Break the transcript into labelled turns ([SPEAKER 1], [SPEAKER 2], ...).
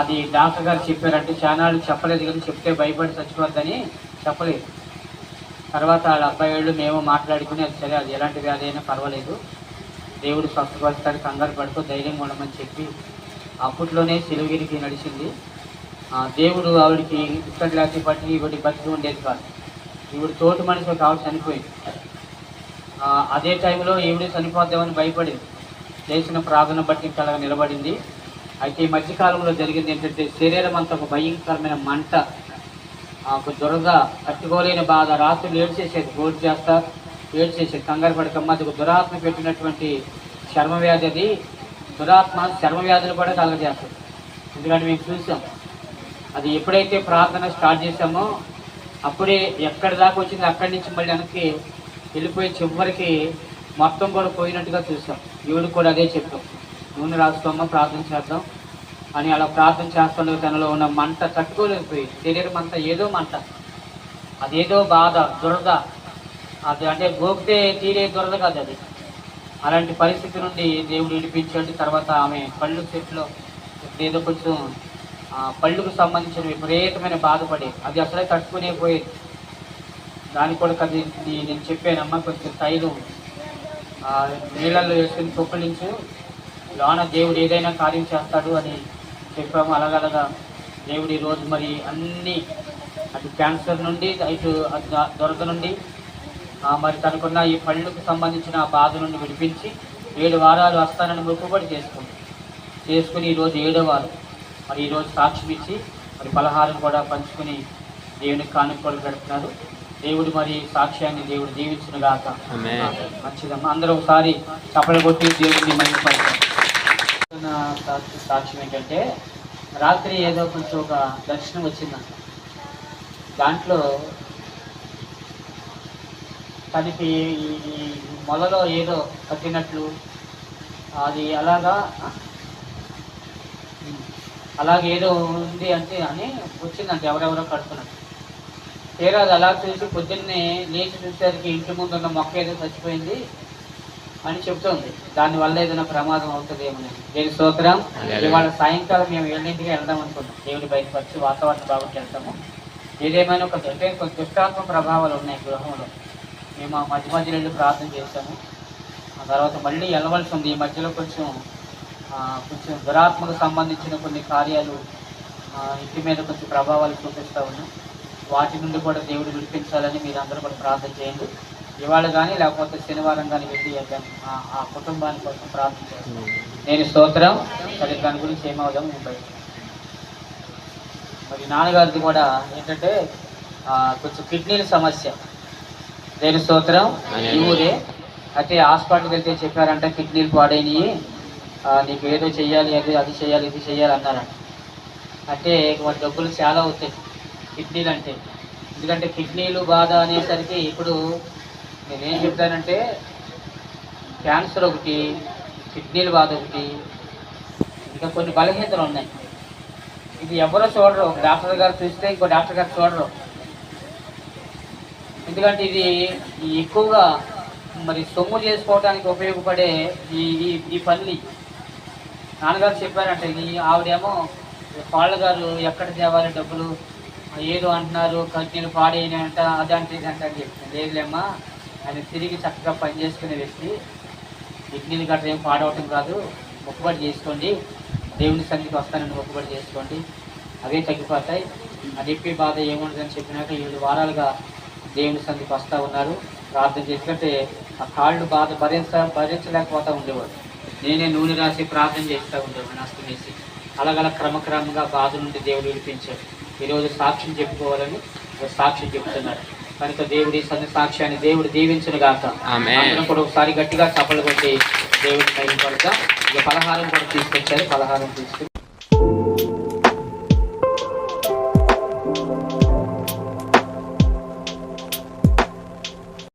[SPEAKER 1] అది డాక్టర్ గారు చెప్పారంటే చానాళ్ళు చెప్పలేదు, కానీ చెప్తే భయపడి చచ్చిపోద్దని చెప్పలేదు. తర్వాత వాళ్ళ అబ్బాయి మేము మాట్లాడుకుని అది సరే, అది ఎలాంటి వ్యాధి అయినా పర్వాలేదు, దేవుడు స్వస్థపరుస్తాడు, కంగారు పడుతూ ధైర్యంగా ఉండమని చెప్పి అప్పట్లోనే సిలువగిరికి నడిచింది. దేవుడు ఆవిడికి ఇక్కడి లేకపోతే పట్టి ఇవిడి బతికి ఉండేది కాదు. ఈవిడ తోటి మనిషి కావచ్చు చనిపోయింది. అదే టైంలో ఈవిడ చనిపోద్దామని భయపడింది. చేసిన ప్రార్థన బట్టి ఇంకా అలాగ నిలబడింది. అయితే ఈ మధ్యకాలంలో జరిగింది ఏంటంటే శరీరం అంతా ఒక భయంకరమైన మంట, ఒక దురద, తట్టుకోలేని బాధ. రాత్రులు ఏడ్చేసేది, గోడు చేస్తా ఏడ్చేసేది, కంగారు పడకమ్మ. అది ఒక దురాత్మ పెట్టినటువంటి చర్మవ్యాధి. అది దురాత్మ చర్మవ్యాధులు కూడా కలగజేస్తుంది. ఎందుకంటే మేము చూసాం, అది ఎప్పుడైతే ప్రార్థన స్టార్ట్ చేసామో అప్పుడే ఎక్కడి దాకా వచ్చింది, అక్కడి నుంచి మళ్ళీ వెనక్కి వెళ్ళిపోయి చివరికి మొత్తం కూడా పోయినట్టుగా చూసాం. ఈవిడ కూడా అదే చెప్పాం, నూనె రాసుకోమా ప్రార్థన చేద్దాం అని. అలా ప్రార్థన చేస్తుండగా తనలో ఉన్న మంట తట్టుకోలేకపోయి, శరీరం అంతా ఏదో మంట, అదేదో బాధ, దురద. అది అంటే గోపితే తీరే దురద కాదు అది. అలాంటి పరిస్థితి నుండి దేవుడు విడిపించాడు. తర్వాత ఆమె పళ్ళు చెట్లో ఏదో కొంచెం పళ్ళుకు సంబంధించిన విపరీతమైన బాధపడి అది అసలే తట్టుకునేపోయేది. దానికి కూడా అది నేను చెప్పానమ్మా, కొంచెం తైలం నీళ్ళల్లో వేసుకుని తొక్కులించు, లోన దేవుడు ఏదైనా కార్యం చేస్తాడు అని చెప్పాము. అలాగలగా దేవుడు ఈరోజు మరి అన్నీ, అటు క్యాన్సర్ నుండి ఇటు దొరద నుండి మరి తనకున్న ఈ పళ్ళుకు సంబంధించిన బాధ నుండి విడిపించి 7 వారాలు వస్తానని మొక్కుబడి చేసుకుని ఈరోజు 7వ వారం మరి ఈరోజు సాక్ష్యం ఇచ్చి మరి పలహారం కూడా పంచుకుని దేవునికి కానుకలు పెడుతున్నారు. దేవుడు మరి సాక్ష్యాన్ని దేవుడు దీవించును గాక. మంచిదమ్మా, అందరూ ఒకసారి చప్పలు కొట్టి దేవుడిని మహిమపడతారు. సాక్ష్యం ఏంటంటే రాత్రి ఏదో కొంచెం ఒక దర్శనం వచ్చిందంట. దాంట్లో తనకి ఈ మొలలో ఏదో కట్టినట్లు అది అలాగేదో ఉంది అంటే అని వచ్చిందంటే ఎవరెవరో కడుతున్నట్టు. తీరా అది అలా చూసి పొద్దున్నే లేచి చూసేసరికి ఇంటి ముందు ఉన్న మొక్క ఏదో చచ్చిపోయింది అని చెప్తుంది. దానివల్ల ఏదైనా ప్రమాదం అవుతుందేమో. దేని స్తోత్రం. ఇవాళ సాయంకాలం మేము 7ంటికి వెళ్దాం అనుకున్నాం. దేవుడి బయటకు వచ్చి వాతావరణం బాగుంటే వెళ్తాము. ఏదేమైనా కొంచెం దుష్టాత్మ ప్రభావాలు ఉన్నాయి గృహంలో. మేము ఆ మధ్యలో వెళ్ళి ప్రార్థన చేశాము. ఆ తర్వాత మళ్ళీ వెళ్ళవలసి ఉంది. ఈ మధ్యలో కొంచెం దురాత్మకు సంబంధించిన కొన్ని కార్యాలు ఇంటి మీద కొంచెం ప్రభావాలు చూపిస్తూ ఉన్నాం. వాటి నుండి కూడా దేవుడు విడిపించాలని మీరు అందరూ కూడా ప్రార్థన చేయండి. ఇవాళ కానీ లేకపోతే శనివారం కానీ వెళ్ళి ఆ కుటుంబాని కోసం ప్రార్థన చేస్తాం. నేను స్తోత్రం. సరే, దాని గురించి ఏమవుదాం నేను బయట. మరి నాన్నగారిది కూడా ఏంటంటే కొంచెం కిడ్నీల సమస్య. నేను స్తోత్రం. ఈ ఊరే అయితే హాస్పిటల్కి వెళ్తే చెప్పారంట కిడ్నీలు పాడైనవి, నీకు ఏదో చెయ్యాలి, అది చేయాలి, ఇది చేయాలి అన్నారంట. అంటే వాటి డబ్బులు చాలా అవుతాయి కిడ్నీలు అంటే. ఎందుకంటే కిడ్నీలు బాధ అనేసరికి ఇప్పుడు నేనేం చెప్తానంటే క్యాన్సర్ ఒకటి, కిడ్నీలు బాధ ఒకటి, ఇంకా కొన్ని బలహీనతలు ఉన్నాయి. ఇది ఎవరో చూడరు. ఒక డాక్టర్ గారు చూస్తే ఇంకో డాక్టర్ గారు చూడరు. ఎందుకంటే ఇది ఎక్కువగా మరి సొమ్ము చేసుకోవడానికి ఉపయోగపడే ఈ పనులు. నాన్నగారు చెప్పారంటే ఇది ఆవిడేమో వాళ్ళ గారు ఎక్కడ తేవాలి డబ్బులు, ఏదో అంటున్నారు కిడ్నీలు పాడైనంట, అదంటే ఇదంట అని చెప్తుంది. లేదులేమ్మా, ఆయన తిరిగి చక్కగా పనిచేసుకునే వ్యక్తి, కిడ్నీలు గట్రా ఏం పాడవటం కాదు, మొక్కుబడి చేసుకోండి, దేవుని సన్నిధికి వస్తానని మొక్కుబడి చేసుకోండి, అవే తగ్గిపోతాయి. అది చెప్పి బాధ ఏముండదని చెప్పినాక 7 వారాలుగా దేవుని సన్నిధికి వస్తూ ఉన్నారు. ప్రార్థన చేసుకుంటే ఆ కాళ్ళు బాధ భరించలేకపోతూ ఉండేవాడు. నేనే నూనె రాసి ప్రార్థన చేస్తూ ఉండేవాడిని అస్తం వేసి. అలాగలా క్రమక్రమంగా బాధ నుండి దేవుడు విడిపించాడు. ఈరోజు సాక్ష్యం చెప్పుకోవాలని సాక్ష్యం చెప్తున్నాడు కనుక దేవుడి సాక్ష్యాన్ని దేవుడు దీవించును గాక. అందరం కూడా ఒకసారి గట్టిగా చప్పలు కొట్టి దేవుడి పైన పడక. ఇక పలహారం కూడా తీసుకొచ్చారు. పలహారం తీసుకుని